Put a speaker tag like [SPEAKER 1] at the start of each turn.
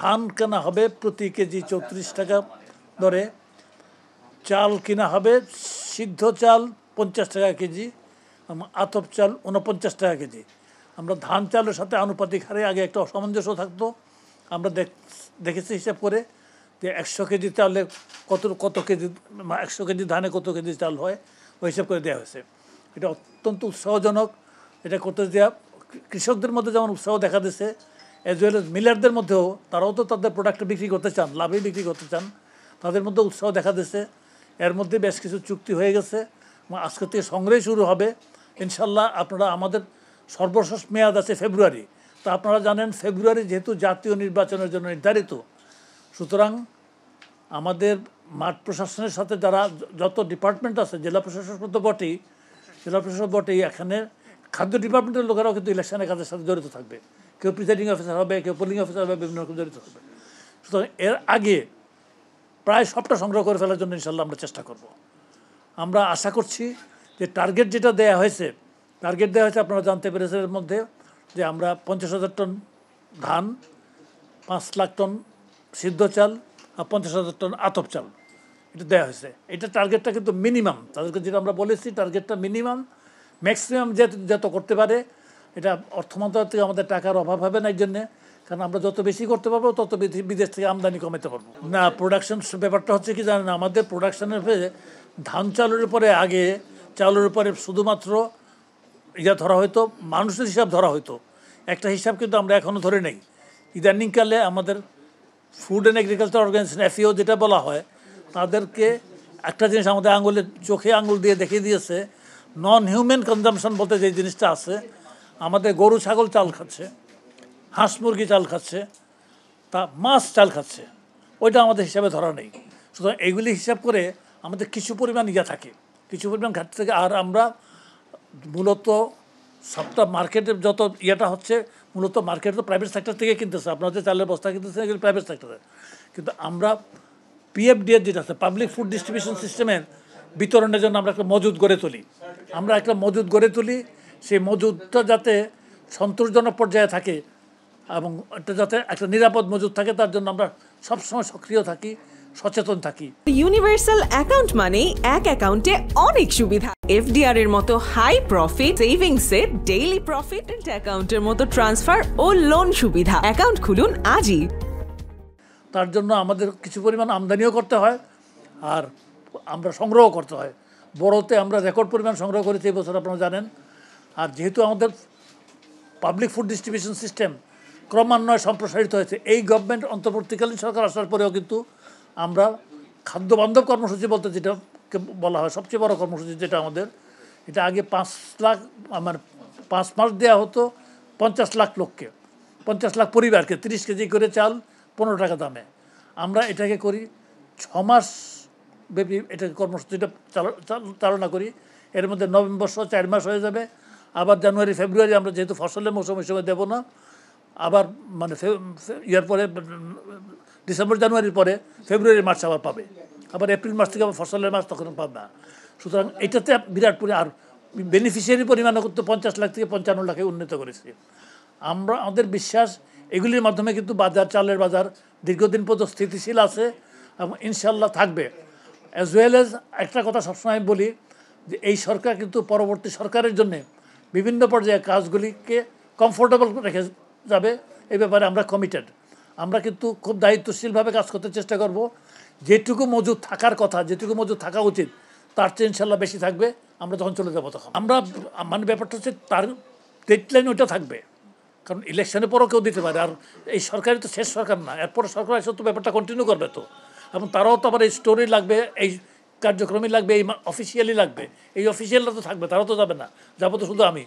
[SPEAKER 1] ধান কেনা হবে প্রতি কেজি 34 টাকা দরে, চাল কেনা হবে সিদ্ধ চাল 50 টাকা কেজি, আতপ চাল 49 টাকা কেজি। আমরা ধান চালের সাথে আনুপাতিক হারে আগে একটা অসামঞ্জস্য থাকতো। আমরা দেখেছি হিসাব করে যে 100 কেজি চালে কত কেজি, 100 কেজি ধানে কত কেজি চাল হয়, ওই হিসাব করে দেওয়া হয়েছে। এটা অত্যন্ত উৎসাহজনক। এটা করতে দেওয়া কৃষকদের মধ্যে যেমন উৎসাহ দেখা দিচ্ছে, অ্যাজ ওয়েল এজ মিলারদের মধ্যেও, তারাও তো তাদের প্রোডাক্ট বিক্রি করতে চান, লাভে বিক্রি করতে চান, তাদের মধ্যে উৎসাহ দেখা দিচ্ছে। এর মধ্যে বেশ কিছু চুক্তি হয়ে গেছে। আজকে থেকে সংগ্রহ শুরু হবে ইনশাল্লাহ। আপনারা, আমাদের সর্বশেষ মেয়াদ আছে ফেব্রুয়ারি, তা আপনারা জানেন ফেব্রুয়ারি যেহেতু জাতীয় নির্বাচনের জন্য নির্ধারিত, সুতরাং আমাদের মাঠ প্রশাসনের সাথে যারা যত ডিপার্টমেন্ট আছে, জেলা প্রশাসন তো বটেই, এখানে খাদ্য ডিপার্টমেন্টের লোকেরাও কিন্তু ইলেকশনের কাজের সাথে জড়িত থাকবে। কেউ প্রিসাইডিং অফিসার হবে, কেউ পোলিং অফিসার হবে, বিভিন্ন রকম জড়িত হবে। সুতরাং এর আগে প্রায় সবটা সংগ্রহ করে ফেলার জন্য ইনশাল্লাহ আমরা চেষ্টা করব। আমরা আশা করছি যে টার্গেট যেটা দেওয়া হয়েছে, আপনারা জানতে পেরেছেন এর মধ্যে যে আমরা 50,000 টন ধান, 5 লাখ টন সিদ্ধ চাল আর 50,000 টন আতপ চাল এটা দেওয়া হয়েছে। এটা টার্গেটটা কিন্তু মিনিমাম, তাদেরকে যেটা আমরা বলেছি টার্গেটটা মিনিমাম। ম্যাক্সিমাম যত করতে পারে, এটা অর্থ মন্ত্রণালয় থেকে আমাদের টাকার অভাব হবে না এই জন্যে, কারণ আমরা যত বেশি করতে পারবো তত বিদেশ থেকে আমদানি কমাতে পারবো না। প্রোডাকশন ব্যাপারটা হচ্ছে কি জানেন, আমাদের প্রোডাকশনের ধান চালের উপরে আগে চালের উপরে শুধুমাত্র ধরা হয়তো, মানুষের হিসাব ধরা হয়তো, একটা হিসাব কিন্তু আমরা এখনও ধরে নেই। ইদানিংকালে আমাদের food and agriculture organization FAO যেটা বলা হয়, তাদেরকে একটা জিনিস আমাদের চোখে আঙুল দিয়ে দেখিয়ে দিয়েছে, নন হিউম্যান কনজামশন বলতে যে জিনিসটা আছে, আমাদের গরু ছাগল চাল খাচ্ছে, হাঁস মুরগি চাল খাচ্ছে, তা মাছ চাল খাচ্ছে, ওইটা আমাদের হিসাবে ধরা নেই। সুতরাং এইগুলি হিসাব করে আমাদের কিছু পরিমাণ থাকে, কিছু পরিমাণ ঘাটতি থাকে। আর আমরা মূলত সবটা মার্কেটের যত হচ্ছে, মূলত মার্কেট তো প্রাইভেট সেক্টর থেকে কিনতেছে। আপনারা যে চালের বস্তা কিনতেছে এগুলো প্রাইভেট সেক্টরে, কিন্তু আমরা PFDR যেটা আছে, পাবলিক ফুড ডিস্ট্রিবিউশন সিস্টেমের বিতরণের জন্য আমরা একটা মজুদ গড়ে তুলি। সেই মজুদটা যাতে সন্তোষজনক পর্যায়ে থাকে এবং এটা যাতে একটা নিরাপদ মজুদ থাকে, তার জন্য আমরা সবসময় সক্রিয় থাকি, সচেতন থাকি।
[SPEAKER 2] ইউনিভার্সাল অ্যাকাউন্ট মানে এক অ্যাকাউন্টে অনেক সুবিধা। FDR এর মতো হাই প্রফিট, সেভিংস এর ডেইলি প্রফিট, অ্যাকাউন্টের মতো ট্রান্সফার ও লোন সুবিধা। অ্যাকাউন্ট খুলুন আজই।
[SPEAKER 1] তার জন্য আমাদের কিছু পরিমাণ আমদানিও করতে হয় আর আমরা সংগ্রহ করতে হয়। বড়তে আমরা রেকর্ড পরিমাণ সংগ্রহ করেছি এই বছর, আপনারা জানেন। আর যেহেতু আমাদের পাবলিক ফুড ডিস্ট্রিবিউশন সিস্টেম ক্রমান্বয়ে সম্প্রসারিত হয়েছে, এই গভর্নমেন্ট অন্তর্বর্তীকালীন সরকার আসার পরেও কিন্তু আমরা খাদ্য বান্ধব কর্মসূচি বলতে যেটা বলা হয়, সবচেয়ে বড় কর্মসূচি যেটা আমাদের, এটা আগে 5 লাখ, মানে 5 মাস দেওয়া হতো 50 লাখ লোককে, 50 লাখ পরিবারকে 30 কেজি করে চাল 15 টাকা দামে। আমরা এটাকে করি 6 মাস ব্যাপী, এটাকে কর্মসূচিটা চালনা করি। এর মধ্যে নভেম্বর সহ 4 মাস হয়ে যাবে। আবার জানুয়ারি ফেব্রুয়ারি আমরা যেহেতু ফসলের মৌসুম হিসেবে দেবো না, আবার মানে পরে ডিসেম্বর জানুয়ারির পরে ফেব্রুয়ারি মার্চ আবার পাবে, আবার এপ্রিল মাস থেকে আবার ফসলের মাস তখন পাবে না। সুতরাং এটাতে বিরাট আর বেনিফিশিয়ারি পরিমাণও করতে 50 লাখ থেকে 55 লাখে উন্নীত করেছি আমরা। আমাদের বিশ্বাস এগুলির মাধ্যমে কিন্তু চালের বাজার দীর্ঘদিন পর্যন্ত স্থিতিশীল আছে এবং ইনশাল্লাহ থাকবে। অ্যাজ ওয়েল এজ একটা কথা সবসময় বলি যে এই সরকার কিন্তু পরবর্তী সরকারের জন্যে বিভিন্ন পর্যায়ে কাজগুলিকে কমফোর্টেবল রেখে যাবে, এই ব্যাপারে আমরা কমিটেড। আমরা কিন্তু খুব দায়িত্বশীলভাবে কাজ করতে চেষ্টা করব। যেটুকু মজুদ থাকার কথা, যেটুকু মজুদ থাকা উচিত, তার চেয়ে ইনশাল্লাহ বেশি থাকবে আমরা যখন চলে যাবো তখন। আমরা মানে ব্যাপারটা হচ্ছে তার ডেডলাইন ওইটা থাকবে, কারণ ইলেকশনের পরও কেউ দিতে পারে। আর এই সরকারই তো শেষ সরকার না, এরপরে সরকার এসে তো ব্যাপারটা কন্টিনিউ করবে তো, এবং তারাও তো আবার এই স্টোরি লাগবে, এই কার্যক্রমই লাগবে, এই অফিসিয়ালি লাগবে, এই অফিসিয়ালরা তো থাকবে, তারাও তো যাবে না, যাবো তো শুধু আমি।